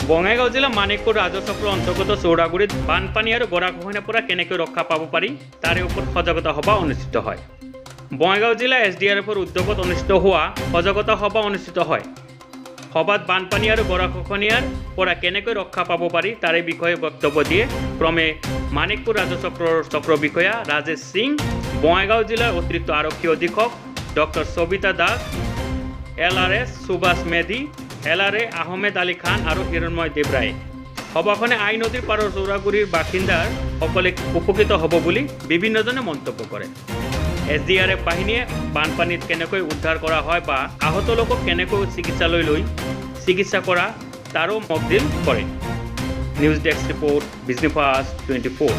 বঙাইগাঁও জিলা মানিকপুৰ ৰাজচক্ৰৰ অন্তৰ্গত চৌৰাগুৰিত বানপানী আৰু গৰাখহনীয়াৰ পৰা কেনেকৈ ৰক্ষা পাব পাৰি তাৰে ওপৰত সজাগতা সভা অনুষ্ঠিত হয়। বঙাইগাঁও জিলা SDRFৰ উদ্যোগত অনুষ্ঠিত হোৱা সজাগতা সভা অনুষ্ঠিত হয়। সভাত বানপানী আৰু গৰাখহনীয়াৰ পৰা কেনেকৈ ৰক্ষা পাব পাৰি তাৰে বিষয়ে বক্তব্য দিয়ে ক্ৰমে মানিকপুৰ ৰাজচক্ৰৰ চক্ৰ বিষয়া ৰাজেশ সিং, বঙাইগাঁও জিলাৰ অতিৰিক্ত আৰক্ষী অধীক্ষক doctor Sabita Das, LRS Subhash Medhi, LRA Ahmed Ali Khan আৰু হিৰণময় দেৱৰায়ে। সভাখনে আই নদীৰ পাৰৰ চৌৰাগুৰিৰ বাসিন্দাসকলে উপকৃত হ'ব বুলি বিভিন্নজনে মন্তব্য কৰে। SDRF বাহিনীয়ে বানপানীত কেনেকৈ উদ্ধাৰ কৰা হয় বা আহত লোকক কেনেকৈ চিকিৎসালয় লৈ চিকিৎসা কৰা তাৰো মকড্ৰিল কৰে। News desk report, business fast 24।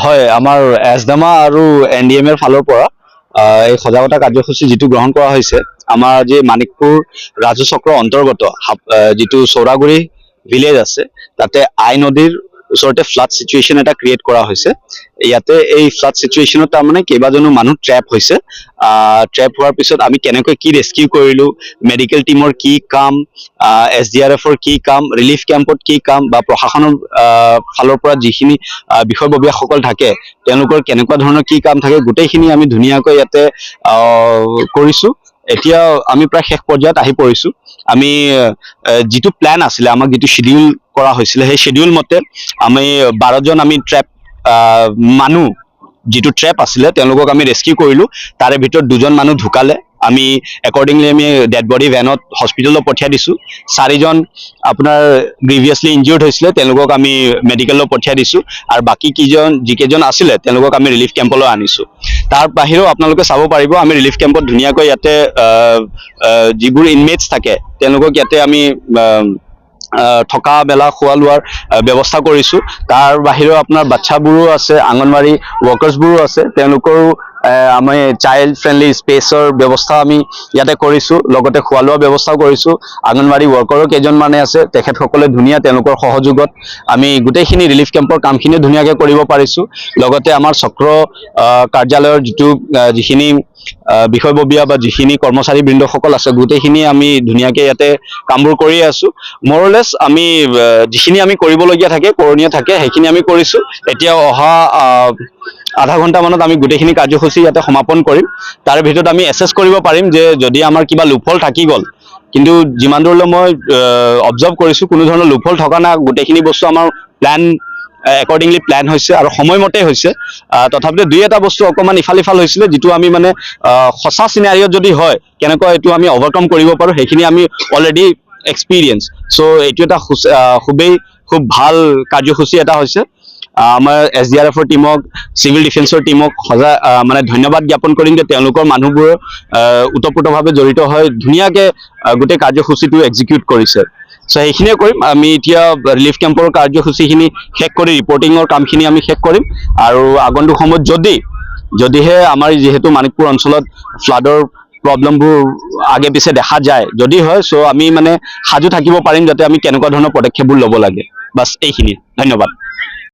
হয়, আমাৰ এছডামা আৰু NDMৰ ফালৰ পৰা এই সজাগতা কাৰ্যসূচী যিটো গ্ৰহণ কৰা হৈছে, আমাৰ যি মানিকপুৰ ৰাজচক্ৰৰ অন্তৰ্গত যিটো চৌৰাগুৰি ভিলেজ আছে, তাতে আই নদীৰ ওচৰতে ফ্লাড চিটুৱেশ্যন এটা ক্ৰিয়েট কৰা হৈছে। ইয়াতে এই ফ্লাড চিটুৱেশ্যনত তাৰমানে কেইবাজনো মানুহ ট্ৰেপ হৈছে। ট্ৰেপ হোৱাৰ পিছত আমি কেনেকৈ কি ৰেস্কিউ কৰিলোঁ, মেডিকেল টিমৰ কি কাম, SDRFৰ কি কাম, ৰিলিফ কেম্পত কি কাম বা প্ৰশাসনৰ ফালৰ পৰা যিখিনি বিষয়ববীয়াসকল থাকে তেওঁলোকৰ কেনেকুৱা ধৰণৰ কি কাম থাকে, গোটেইখিনি আমি ধুনীয়াকৈ ইয়াতে কৰিছোঁ। এতিয়া আমি প্ৰায় শেষ পৰ্যায়ত আহি পৰিছোঁ। আমি যিটো প্লেন আছিলে, আমাক যিটো শ্বেডিউল কৰা হৈছিলে, সেই শ্বেডিউল মতে আমি 12জন আমি মানুহ যিটো ট্ৰেপ আছিলে তেওঁলোকক আমি ৰেস্কিউ কৰিলোঁ। তাৰে ভিতৰত 2জন মানুহ ঢুকালে। আমি একৰ্ডিংলি আমি ডেড বডি ভেনত হস্পিটেলত পঠিয়াই দিছোঁ। 4জন আপোনাৰ গ্ৰিভিয়াছলি ইনজিয়ৰ্ড হৈছিলে, তেওঁলোকক আমি মেডিকেলত পঠিয়াই দিছোঁ। আৰু বাকী যিকেইজন আছিলে তেওঁলোকক আমি ৰিলিফ কেম্পলৈ আনিছোঁ। তাৰ বাহিৰেও আপোনালোকে চাব পাৰিব, আমি ৰিলিফ কেম্পত ধুনীয়াকৈ ইয়াতে যিবোৰ ইনমেটছ থাকে তেওঁলোকক ইয়াতে আমি থকা মেলা খোৱা লোৱাৰ ব্যৱস্থা কৰিছোঁ। তাৰ বাহিৰেও আপোনাৰ বাচ্ছাবোৰো আছে, অংগনবাড়ী ৱৰ্কাৰ্ছবোৰো আছে, তেওঁলোকৰো আমি চাইল্ড ফ্ৰেণ্ডলি স্পেচৰ ব্যৱস্থা আমি ইয়াতে কৰিছোঁ। লগতে খোৱা লোৱাৰ ব্যৱস্থাও কৰিছোঁ। অংগনবাড়ী ৱৰ্কাৰো কেইজনমানে আছে, তেখেতসকলে ধুনীয়া তেওঁলোকৰ সহযোগত আমি গোটেইখিনি ৰিলিফ কেম্পৰ কামখিনি ধুনীয়াকৈ কৰিব পাৰিছোঁ। লগতে আমাৰ চক্ৰ কাৰ্যালয়ৰ যিখিনি বিষয়ববীয়া বা যিখিনি কৰ্মচাৰী বৃন্দসকল আছে, গোটেইখিনি আমি ধুনীয়াকৈ ইয়াতে কামবোৰ কৰি আছোঁ। মৰলেছ আমি যিখিনি আমি কৰিবলগীয়া থাকে, কৰণীয় থাকে, সেইখিনি আমি কৰিছোঁ। এতিয়া অহা আধা ঘণ্টামানত আমি গোটেইখিনি কাৰ্যসূচী ইয়াতে সমাপন কৰিম। তাৰে ভিতৰত আমি এছেছ কৰিব পাৰিম যে যদি আমাৰ কিবা লুপহল থাকি গ'ল, কিন্তু যিমান দূৰলৈ মই অবজাৰ্ভ কৰিছোঁ কোনো ধৰণৰ লুপহল থকা নাই। গোটেইখিনি বস্তু আমাৰ একৰ্ডিংলি প্লেন হৈছে আৰু সময়মতে হৈছে। তথাপিও 2-এটা বস্তু অকণমান ইফাল সিফাল হৈছিলে, যিটো আমি মানে সঁচা চিনাৰিঅ'ত যদি হয় কেনেকুৱা এইটো আমি অভাৰকাম কৰিব পাৰোঁ, সেইখিনি আমি অলৰেডি এক্সপিৰিয়েঞ্চ। চ' এইটো এটা খুব ভাল কাৰ্যসূচী এটা হৈছে। আমাৰ SDRFৰ টিমক, চিভিল ডিফেন্সৰ টিমক মানে ধন্যবাদ জ্ঞাপন কৰিম যে তেওঁলোকৰ মানুহবোৰ ওতঃপ্ৰোতভাৱে জড়িত হৈ ধুনীয়াকৈ গোটেই কাৰ্যসূচীটো এক্সিকিউট কৰিছে। চ' সেইখিনিয়ে কৰিম। আমি এতিয়া ৰিলিফ কেম্পৰ কাৰ্যসূচীখিনি শেষ কৰি ৰিপৰ্টিঙৰ কামখিনি আমি শেষ কৰিম। আৰু আগন্তুক সময়ত যদিহে আমাৰ যিহেতু মানিকপুৰ অঞ্চলত ফ্লাডৰ প্ৰব্লেমবোৰ আগে পিছে দেখা যায়, যদি হয় চ' আমি মানে সাজু থাকিব পাৰিম যাতে আমি কেনেকুৱা ধৰণৰ পদক্ষেপবোৰ ল'ব লাগে। বাছ এইখিনি, ধন্যবাদ।